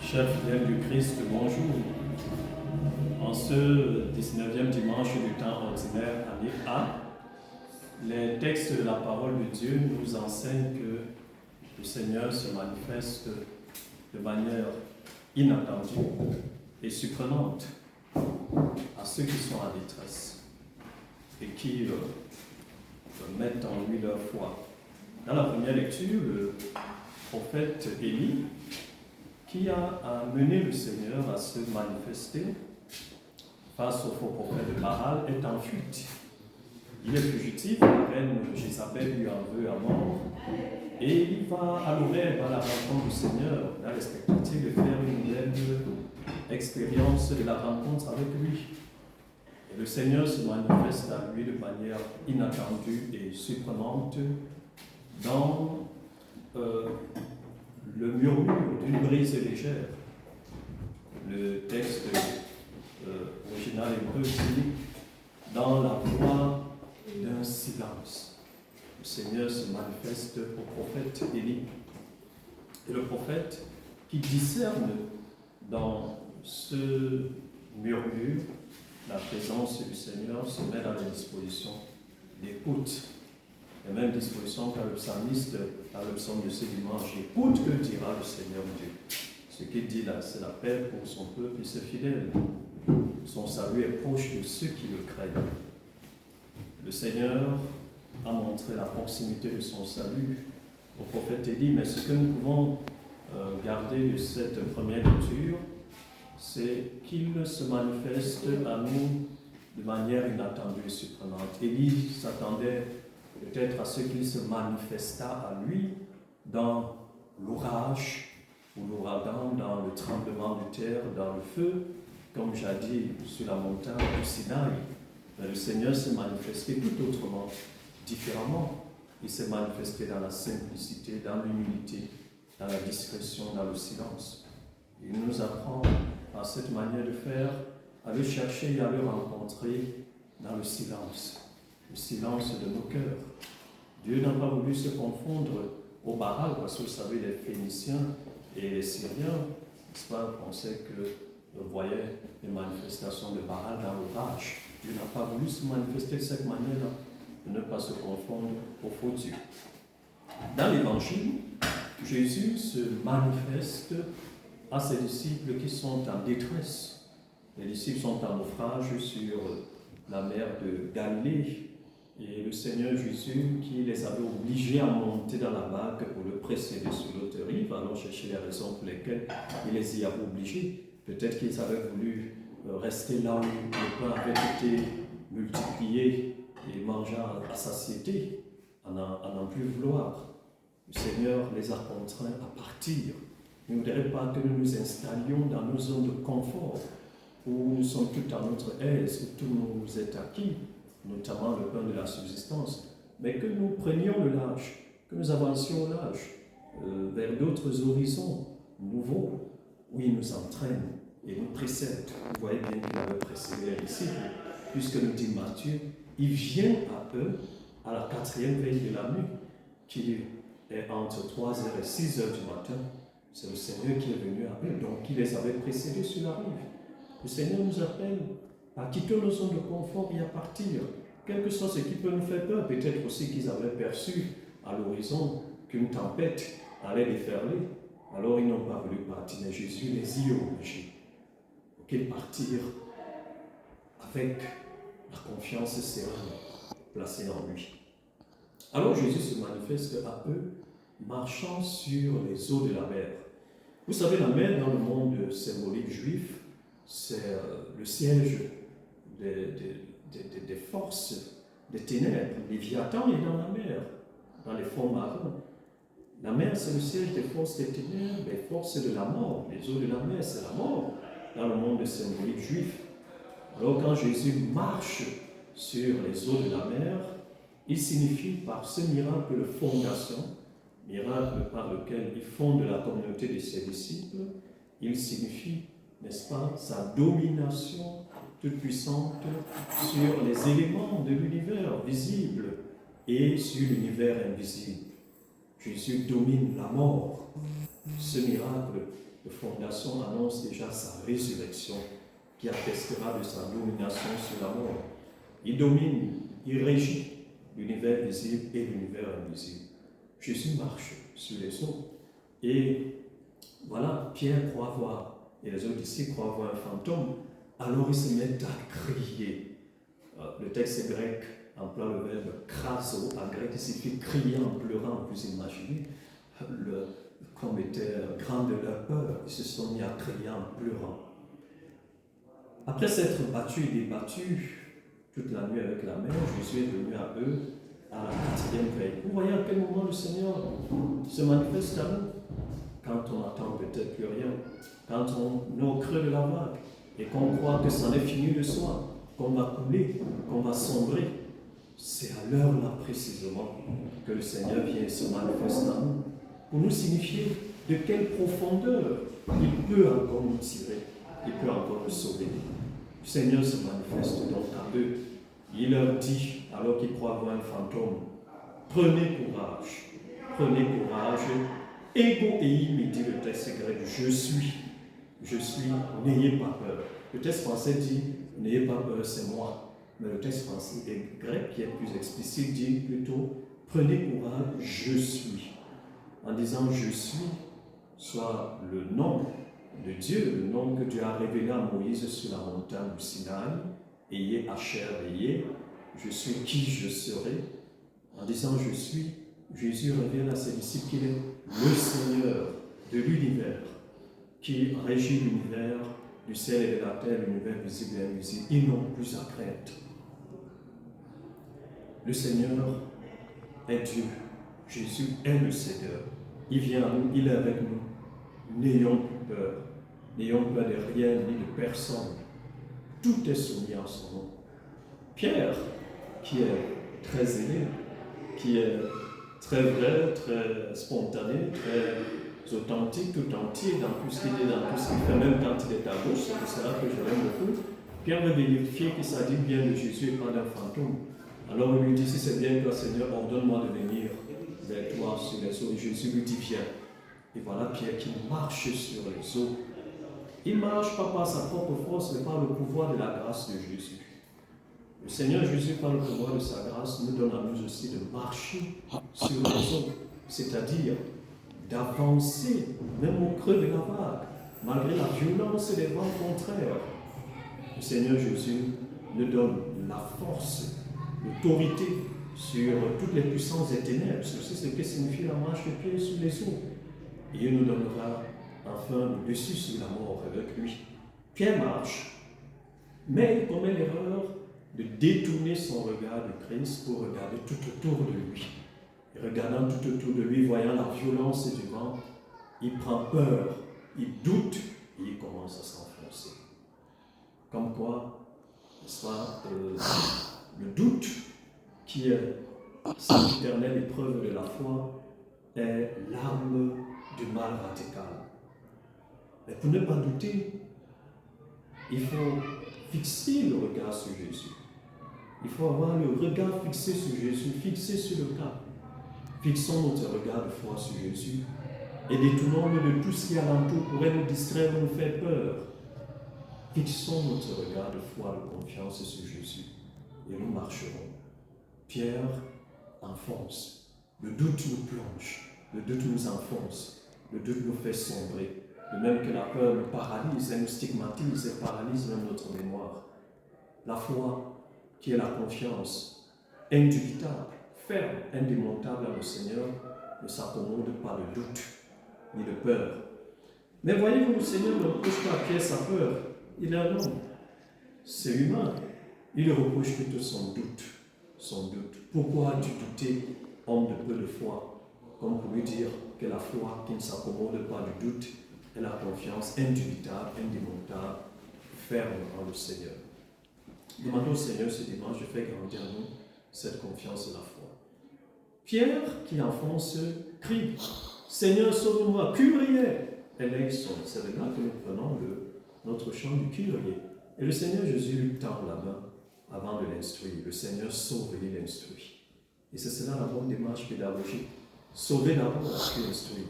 Chers fidèles du Christ, bonjour. En ce 19e dimanche du temps ordinaire, année A, les textes de la parole de Dieu nous enseignent que le Seigneur se manifeste de manière inattendue et surprenante à ceux qui sont en détresse et qui mettent en lui leur foi. Dans la première lecture, le prophète Élie, qui a amené le Seigneur à se manifester face au faux prophète de Baal, est en fuite. Il est fugitif, la reine Jézabel lui en veut à mort, et il va à l'oreille à la rencontre du Seigneur, dans l'expectative de faire une nouvelle expérience de la rencontre avec lui. Et le Seigneur se manifeste à lui de manière inattendue et surprenante dans le murmure d'une brise légère. Le texte original hébreu dit dans la voix d'un silence. Le Seigneur se manifeste au prophète Élie. Et le prophète qui discerne dans ce murmure la présence du Seigneur se met dans la disposition d'écoute. La même disposition qu'à le psalmiste, dans le psaume de ce dimanche. Écoute que dira le Seigneur Dieu. Ce qu'il dit là, c'est l'appel pour son peuple et ses fidèles. Son salut est proche de ceux qui le craignent. Le Seigneur a montré la proximité de son salut au prophète Élie, mais ce que nous pouvons garder de cette première lecture, c'est qu'il se manifeste à nous de manière inattendue et surprenante. Élie s'attendait peut-être à ce qu'il se manifestât à lui dans l'orage ou l'ouragan, dans le tremblement de terre, dans le feu, comme jadis sur la montagne du Sinaï. Mais le Seigneur s'est manifesté tout autrement, différemment. Il s'est manifesté dans la simplicité, dans l'humilité, dans la discrétion, dans le silence. Il nous apprend par cette manière de faire à le chercher et à le rencontrer dans le silence de nos cœurs. Dieu n'a pas voulu se confondre au Baal, parce que vous savez, les Phéniciens et les Syriens, n'est-ce pas, pensaient que voyaient les manifestations de Baal dans l'orage. Dieu n'a pas voulu se manifester de cette manière-là, de ne pas se confondre au faux Dieu. Dans l'Évangile, Jésus se manifeste à ses disciples qui sont en détresse. Les disciples sont en naufrage sur la mer de Galilée. Et le Seigneur Jésus, qui les avait obligés à monter dans la barque pour le précéder sur l'autre rive, allons chercher les raisons pour lesquelles il les y avait obligés. Peut-être qu'ils avaient voulu rester là où le pain avait été multiplié et manger à satiété, à n'en plus vouloir. Le Seigneur les a contraints à partir. Il ne voudrait pas que nous nous installions dans nos zones de confort, où nous sommes tout à notre aise, où tout nous est acquis, notamment le pain de la subsistance, mais que nous prenions le large, que nous avancions au large, vers d'autres horizons nouveaux, où il nous entraîne et nous précède. Vous voyez bien qu'il avait précédé les disciples, puisque nous dit Matthieu, il vient à eux à la 4e veille de la nuit, qui est entre 3h et 6h du matin. C'est le Seigneur qui est venu à eux, donc il les avait précédés sur la rive. Le Seigneur nous appelle à quitter nos zones de confort et à partir. Quel que soit ce qui peut nous faire peur, peut-être aussi qu'ils avaient perçu à l'horizon qu'une tempête allait déferler. Alors ils n'ont pas voulu partir, mais Jésus les y a obligés. Pour qu'ils partirent avec la confiance sereine placée en lui. Alors Jésus se manifeste à eux, marchant sur les eaux de la mer. Vous savez, la mer dans le monde symbolique juif, c'est le siège des forces, des ténèbres. Léviathan est dans la mer, dans les fonds marins. La mer, c'est le siège des forces des ténèbres, des forces de la mort. Les eaux de la mer, c'est la mort dans le monde symbolique juif. Alors quand Jésus marche sur les eaux de la mer, il signifie par ce miracle de fondation, miracle par lequel il fonde la communauté de ses disciples, il signifie, n'est-ce pas, sa domination toute puissante sur les éléments de l'univers visible et sur l'univers invisible. Jésus domine la mort. Ce miracle de fondation annonce déjà sa résurrection qui attestera de sa domination sur la mort. Il domine, il régit l'univers visible et l'univers invisible. Jésus marche sur les eaux. Et voilà, Pierre croit voir, et les autres disciples croient voir un fantôme. Alors ils se mettent à crier. Le texte grec emploie le verbe kraso, en grec il signifie crier en pleurant. Vous imaginez, comme était grande leur peur, ils se sont mis à crier en pleurant. Après s'être battu et débattu toute la nuit avec la mer, Jésus est venu à eux à la 4e veille. Vous voyez à quel moment le Seigneur se manifeste à nous? Quand on n'attend peut-être plus rien, quand on est au creux de la vague et qu'on croit que ça en est fini le soir, qu'on va couler, qu'on va sombrer, c'est à l'heure là précisément que le Seigneur vient se manifester à nous pour nous signifier de quelle profondeur il peut encore nous tirer, il peut encore nous sauver. Le Seigneur se manifeste donc à eux. Il leur dit, alors qu'ils croient voir un fantôme, prenez courage, ego ei, me dit le texte grec, je suis, n'ayez pas peur. Le texte français dit, n'ayez pas peur, c'est moi. Mais le texte français grec, qui est plus explicite, dit plutôt, prenez courage, je suis. En disant je suis, soit le nom de Dieu, le nom que Dieu a révélé à Moïse sur la montagne du Sinaï, ayez Asher, ayez, je suis qui je serai. En disant je suis, Jésus révèle à ses disciples qu'il est le Seigneur de l'univers, qui régit l'univers du ciel et de la terre, l'univers visible et invisible. Ils n'ont plus à craindre. Le Seigneur est Dieu. Jésus est le Seigneur. Il vient à nous, il est avec nous. N'ayons plus peur. N'ayons peur de rien ni de personne. Tout est soumis à son nom. Pierre, qui est très zélé, qui est très vrai, très spontané, très authentique, tout entier dans tout ce qu'il dit, dans tout ce qu'il fait, même quand il est à gauche, c'est pour cela que je l'aime beaucoup. Pierre veut vérifier que ça dit bien de Jésus et pas d'un fantôme. Alors il lui dit, si c'est bien toi Seigneur, ordonne-moi de venir vers toi sur les eaux. Et Jésus lui dit, viens. Et voilà Pierre qui marche sur les eaux. Il ne marche pas par sa propre force, mais par le pouvoir de la grâce de Jésus. Le Seigneur Jésus, par le pouvoir de sa grâce, nous donne à nous aussi de marcher sur les eaux, c'est-à-dire d'avancer, même au creux de la vague, malgré la violence des vents contraires. Le Seigneur Jésus nous donne la force, l'autorité sur toutes les puissances des ténèbres. C'est ce que signifie la marche de pied sur les eaux. Et il nous donnera enfin le dessus sur la mort avec lui. Pierre marche, mais il commet l'erreur de détourner son regard de Christ pour regarder tout autour de lui. Et regardant tout autour de lui, voyant la violence du vent, il prend peur, il doute et il commence à s'enfoncer. Comme quoi, soit le doute, qui est cette éternelle épreuve de la foi, est l'arme du mal radical. Mais pour ne pas douter, il faut fixer le regard sur Jésus. Il faut avoir le regard fixé sur Jésus, fixé sur le cap. Fixons notre regard de foi sur Jésus et détournons-le de tout ce qui alentour pourrait nous distraire ou nous faire peur. Fixons notre regard de foi, de confiance sur Jésus et nous marcherons. Pierre enfonce. Le doute nous plonge. Le doute nous enfonce. Le doute nous fait sombrer. De même que la peur nous paralyse, elle nous stigmatise, elle paralyse même notre mémoire. La foi, qui est la confiance, indubitable, ferme, indémontable à le Seigneur, ne s'accommode pas de doute, ni de peur. Mais voyez-vous, le Seigneur ne reproche pas à Pierre sa peur. Il est un homme. C'est humain. Il reproche plutôt son doute. Son doute. Pourquoi as-tu douté, homme de peu de foi? Comme pour lui dire que la foi qui ne s'accommode pas du doute est la confiance indubitable, indémontable, ferme en le Seigneur. Demandons au Seigneur ce dimanche de faire grandir en nous cette confiance et la foi. Pierre, qui enfonce, crie « Seigneur, sauve-moi !» Kyrie, elle sonne. C'est de là que nous prenons notre chant du Kyrie. Et le Seigneur Jésus lui tend la main avant de l'instruire. Le Seigneur sauve et il instruit. Et c'est cela la bonne démarche pédagogique. Sauver d'abord, puis instruire.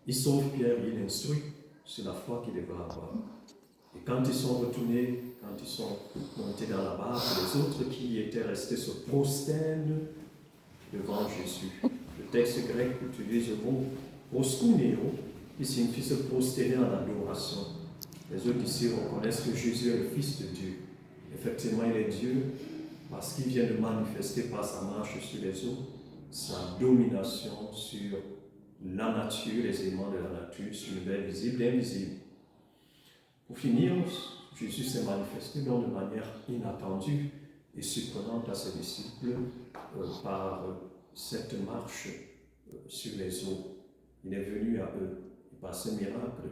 Il sauve Pierre et il instruit. sur la foi qu'ils devaient avoir. Et quand ils sont retournés, quand ils sont montés dans la barque, les autres qui étaient restés se prosternent devant Jésus. Le texte grec utilise le mot proskuneo, qui signifie se prosterner en adoration. Les autres ici reconnaissent que Jésus est le Fils de Dieu. Effectivement, il est Dieu parce qu'il vient de manifester par sa marche sur les eaux sa domination sur la nature, les éléments de la nature, sur le bien visible et invisible. Pour finir, Jésus s'est manifesté donc de manière inattendue et surprenante à ses disciples par cette marche sur les eaux. Il est venu à eux et par ce miracle,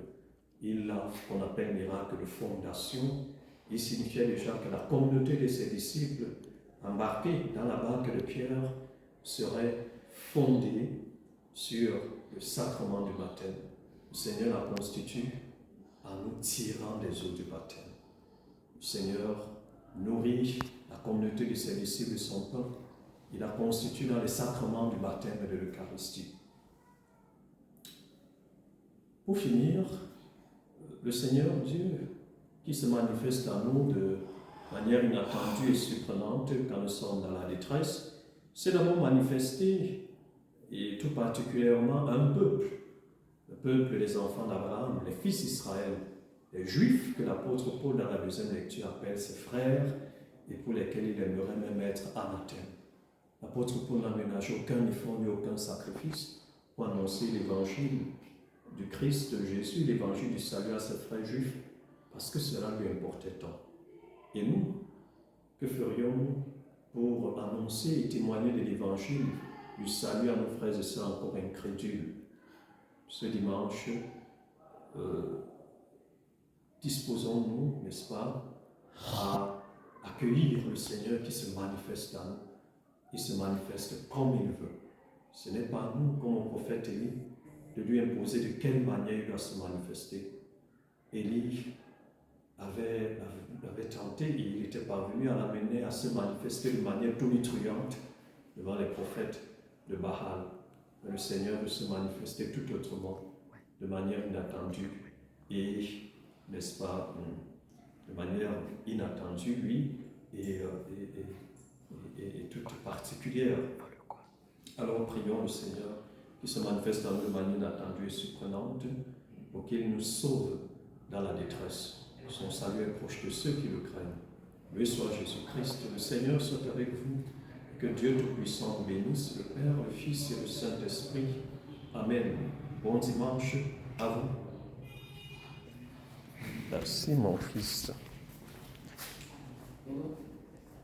il a ce qu'on appelle miracle de fondation. Il signifiait déjà que la communauté de ses disciples embarqués dans la barque de Pierre serait fondée sur le sacrement du baptême. Le Seigneur la constitue en nous tirant des eaux du baptême. Le Seigneur nourrit la communauté de ses disciples et son peuple. Il la constitue dans les sacrements du baptême et de l'Eucharistie. Pour finir, le Seigneur Dieu, qui se manifeste à nous de manière inattendue et surprenante quand nous sommes dans la détresse, s'est d'abord manifesté, et tout particulièrement un peuple, le peuple des enfants d'Abraham, les fils d'Israël, les Juifs que l'apôtre Paul dans la deuxième lecture appelle ses frères et pour lesquels il aimerait même être anathème. L'apôtre Paul n'a ménagé aucun effort ni aucun sacrifice pour annoncer l'évangile du Christ, de Jésus, l'évangile du salut à ses frères juifs, parce que cela lui importait tant. Et nous, que ferions-nous pour annoncer et témoigner de l'évangile du salut à nos frères et sœurs encore incrédules? Ce dimanche, disposons-nous, n'est-ce pas, à accueillir le Seigneur qui se manifeste à nous. Il se manifeste comme il veut. Ce n'est pas nous, comme au prophète Élie, de lui imposer de quelle manière il doit se manifester. Élie avait tenté et il était parvenu à l'amener à se manifester de manière tonitruante devant les prophètes de Baal. Mais le Seigneur veut se manifester tout autrement, de manière inattendue et, n'est-ce pas, de manière inattendue, lui, et toute particulière. Alors prions le Seigneur qui se manifeste en nous de manière inattendue et surprenante pour qu'il nous sauve dans la détresse. Son salut est proche de ceux qui le craignent. Loué soit Jésus-Christ, le Seigneur soit avec vous. Que Dieu Tout-Puissant vous bénisse, le Père, le Fils et le Saint-Esprit. Amen. Bon dimanche à vous. Merci mon Fils.